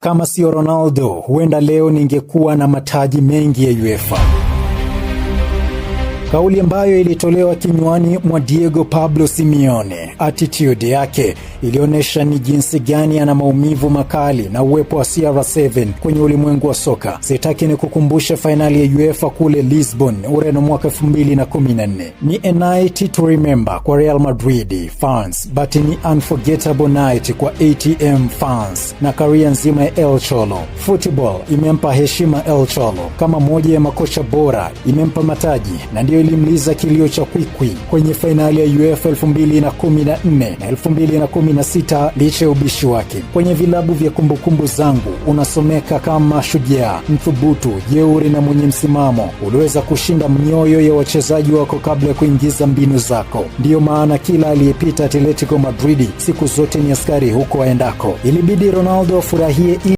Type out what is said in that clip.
Kama sio Ronaldo, huenda leo ningekuwa na mataji mengi ya UEFA. Kauli ambayo ilitolewa kinywani mwa Diego Pablo Simeone. Attitude yake ilionyesha ni jinsi gani ana maumivu makali na uwepo wa CR7 kwenye ulimwengu wa soka. Sitaki ni kukumbusha finali ya UEFA kule Lisbon, Ureno mwaka 2014. Ni a night to remember kwa Real Madrid fans, but ni unforgettable night kwa ATM fans na career nzima ya El Cholo. Football imempa heshima El Cholo kama moja ya makocha bora, imempa mataji na ndio ilimliza kilio cha kwikwi kwenye fainali ya UEFA 2014 na 2016 licha ya ubishi wake. Kwenye vilabu vya kumbukumbu zangu unasomeka kama shujaa, mthubutu, jeuri na mwenye msimamo. Uliweza kushinda mioyo ya wachezaji wako kabla ya kuingiza mbinu zako. Ndiyo maana kila aliyepita Atletico Madrid siku zote ni askari huko aendako. Ilibidi Ronaldo afurahie